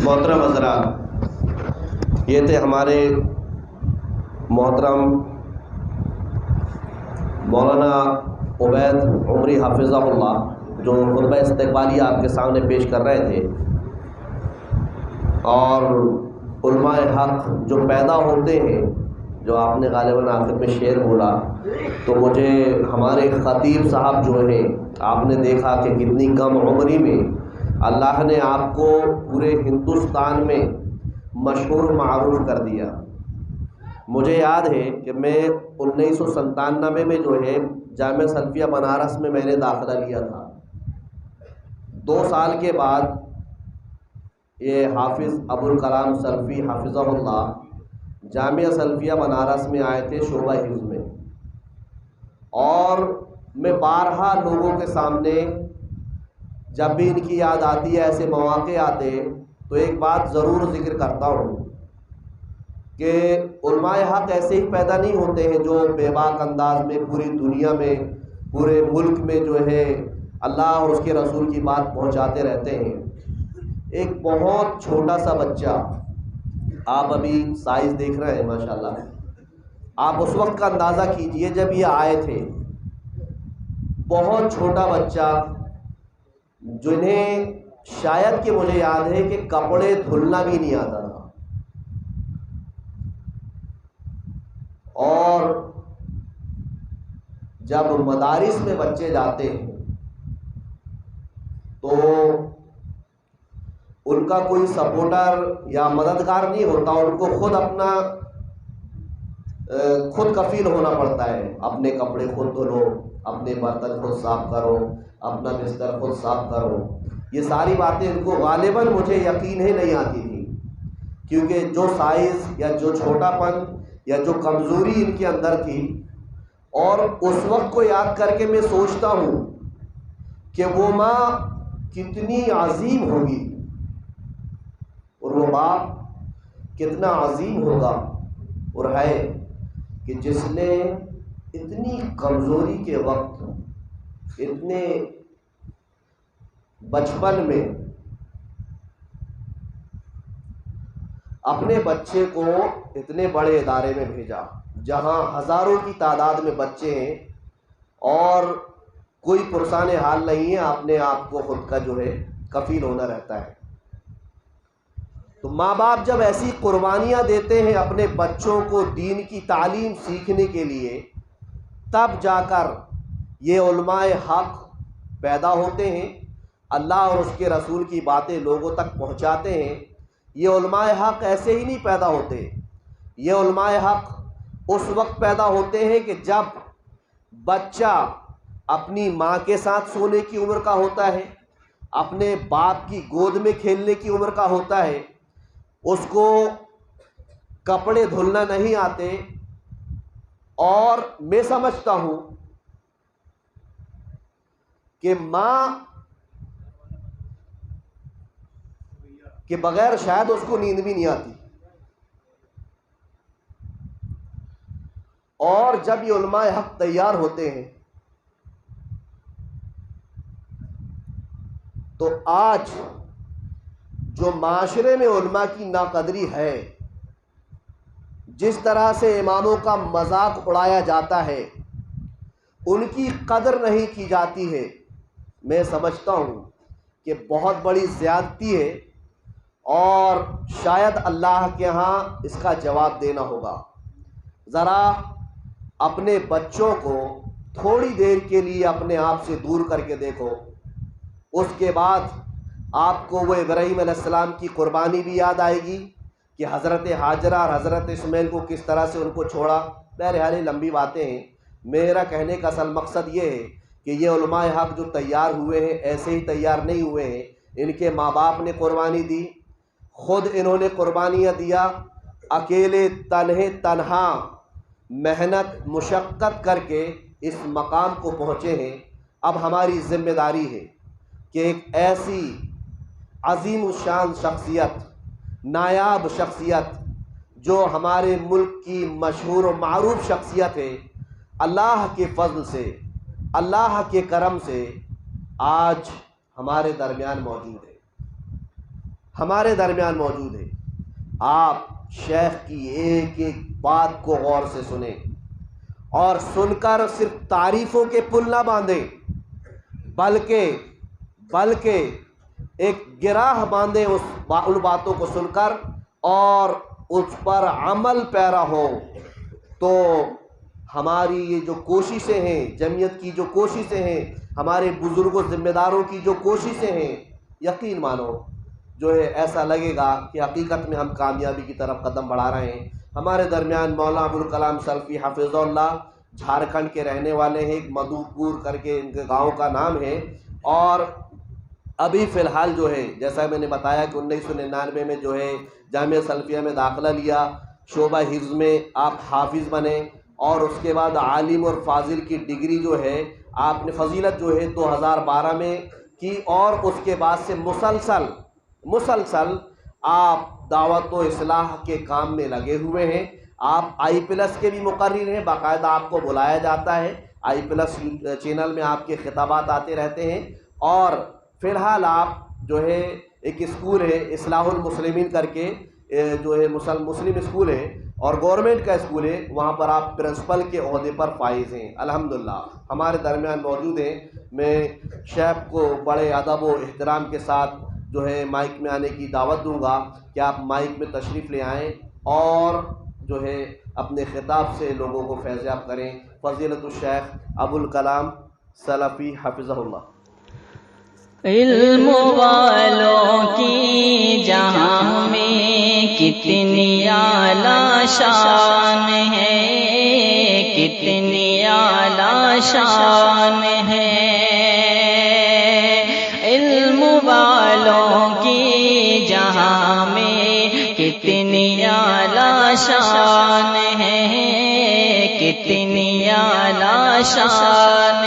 محترم حضرات، یہ تھے ہمارے محترم مولانا عبید عمری حافظہ اللہ، جو خطبہ استقبالیہ آپ کے سامنے پیش کر رہے تھے۔ اور علماء حق جو پیدا ہوتے ہیں، جو آپ نے غالباً آخر میں شعر بولا، تو مجھے ہمارے خطیب صاحب جو ہیں، آپ نے دیکھا کہ کتنی کم عمری میں اللہ نے آپ کو پورے ہندوستان میں مشہور معروف کر دیا۔ مجھے یاد ہے کہ میں 1997 میں جو ہے جامعہ سلفیہ بنارس میں نے داخلہ لیا تھا۔ 2 سال کے بعد یہ حافظ ابوالکلام سلفی حافظہ اللہ جامعہ سلفیہ بنارس میں آئے تھے شعبہ حفظ میں، اور میں بارہا لوگوں کے سامنے جب بھی ان کی یاد آتی ہے، ایسے مواقع آتے، تو ایک بات ضرور ذکر کرتا ہوں کہ علماء حق ایسے ہی پیدا نہیں ہوتے ہیں جو بے باک انداز میں پوری دنیا میں، پورے ملک میں جو ہے اللہ اور اس کے رسول کی بات پہنچاتے رہتے ہیں۔ ایک بہت چھوٹا سا بچہ، آپ ابھی سائز دیکھ رہے ہیں ماشاءاللہ، آپ اس وقت کا اندازہ کیجئے جب یہ آئے تھے، بہت چھوٹا بچہ، جنہیں شاید کہ مجھے یاد ہے کہ کپڑے دھلنا بھی نہیں آتا تھا، اور جب مدارس میں بچے جاتے ہیں تو ان کا کوئی سپورٹر یا مددگار نہیں ہوتا، ان کو خود کفیل ہونا پڑتا ہے۔ اپنے کپڑے خود دھلو، اپنے برتن خود صاف کرو، اپنا بستر خود صاف کرو۔ یہ ساری باتیں ان کو غالباً مجھے یقین ہی نہیں آتی تھی، کیونکہ جو سائز یا جو چھوٹا پن یا جو کمزوری ان کے اندر تھی، اور اس وقت کو یاد کر کے میں سوچتا ہوں کہ وہ ماں کتنی عظیم ہوگی اور وہ باپ کتنا عظیم ہوگا، اور ہے کہ جس نے اتنی کمزوری کے وقت، اتنے بچپن میں اپنے بچے کو اتنے بڑے ادارے میں بھیجا جہاں ہزاروں کی تعداد میں بچے ہیں اور کوئی پرسان حال نہیں ہے، اپنے آپ کو خود کا جو ہے کفیل ہونا رہتا ہے۔ تو ماں باپ جب ایسی قربانیاں دیتے ہیں اپنے بچوں کو دین کی تعلیم سیکھنے کے لیے، تب جا کر یہ علماء حق پیدا ہوتے ہیں، اللہ اور اس کے رسول کی باتیں لوگوں تک پہنچاتے ہیں۔ یہ علماء حق ایسے ہی نہیں پیدا ہوتے، یہ علماء حق اس وقت پیدا ہوتے ہیں کہ جب بچہ اپنی ماں کے ساتھ سونے کی عمر کا ہوتا ہے، اپنے باپ کی گود میں کھیلنے کی عمر کا ہوتا ہے، اس کو کپڑے دھلنا نہیں آتے، اور میں سمجھتا ہوں کہ ماں کے بغیر شاید اس کو نیند بھی نہیں آتی۔ اور جب یہ علماء حق تیار ہوتے ہیں تو آج جو معاشرے میں علماء کی ناقدری ہے، جس طرح سے اماموں کا مذاق اڑایا جاتا ہے، ان کی قدر نہیں کی جاتی ہے، میں سمجھتا ہوں کہ بہت بڑی زیادتی ہے، اور شاید اللہ کے ہاں اس کا جواب دینا ہوگا۔ ذرا اپنے بچوں کو تھوڑی دیر کے لیے اپنے آپ سے دور کر کے دیکھو، اس کے بعد آپ کو وہ ابراہیم علیہ السلام کی قربانی بھی یاد آئے گی کہ حضرت ہاجرہ اور حضرت اسماعیل کو کس طرح سے ان کو چھوڑا۔ بہرحال لمبی باتیں ہیں، میرا کہنے کا اصل مقصد یہ ہے کہ یہ علماء حق جو تیار ہوئے ہیں ایسے ہی تیار نہیں ہوئے ہیں، ان کے ماں باپ نے قربانی دی، خود انہوں نے قربانیاں دیا، اکیلے تنہا محنت مشقت کر کے اس مقام کو پہنچے ہیں۔ اب ہماری ذمہ داری ہے کہ ایک ایسی عظیم الشان شخصیت، نایاب شخصیت، جو ہمارے ملک کی مشہور و معروف شخصیت ہے، اللہ کے فضل سے، اللہ کے کرم سے آج ہمارے درمیان موجود ہے۔ ہمارے درمیان موجود ہے. آپ شیخ کی ایک ایک بات کو غور سے سنیں اور سن کر صرف تعریفوں کے پل نہ باندھیں، بلکہ ایک گراہ باندھیں ان باتوں کو سن کر اور اس پر عمل پیرا ہو. تو ہماری یہ جو کوششیں ہیں، جمعیت کی جو کوششیں ہیں، ہمارے بزرگوں ذمہ داروں کی جو کوششیں ہیں، یقین مانو جو ہے ایسا لگے گا کہ حقیقت میں ہم کامیابی کی طرف قدم بڑھا رہے ہیں. ہمارے درمیان مولانا ابوالکلام سلفی حفظہ اللہ جھارکھنڈ کے رہنے والے ہیں، ایک مدھو پور کر کے ان کے گاؤں کا نام ہے، اور ابھی فی الحال جو ہے جیسا میں نے بتایا کہ 1999 میں جو ہے جامعہ سلفیہ میں داخلہ لیا، شعبہ حفظ میں آپ حافظ بنے، اور اس کے بعد عالم اور فاضل کی ڈگری جو ہے آپ نے فضیلت جو ہے 2012 میں کی، اور اس کے بعد سے مسلسل آپ دعوت و اصلاح کے کام میں لگے ہوئے ہیں. آپ I+ کے بھی مقرر ہیں، باقاعدہ آپ کو بلایا جاتا ہے، I+ چینل میں آپ کے خطابات آتے رہتے ہیں. اور فی الحال آپ جو ہے ایک اسکول ہے اصلاح المسلمین کر کے جو ہے مسلم اسکول ہے اور گورنمنٹ کا اسکول ہے، وہاں پر آپ پرنسپل کے عہدے پر فائز ہیں. الحمدللہ ہمارے درمیان موجود ہیں. میں شیخ کو بڑے ادب و احترام کے ساتھ جو ہے مائک میں آنے کی دعوت دوں گا کہ آپ مائک میں تشریف لے آئیں اور جو ہے اپنے خطاب سے لوگوں کو فیض یاب کریں. فضیلت الشیخ ابوالکلام سلفی حفظہ اللہ. علم والوں کی جہاں میں کتنی اعلیٰ شان ہے، کتنی اعلیٰ شان ہے. علم والوں کی جہاں میں کتنی اعلیٰ شان ہے، کتنی اعلیٰ شان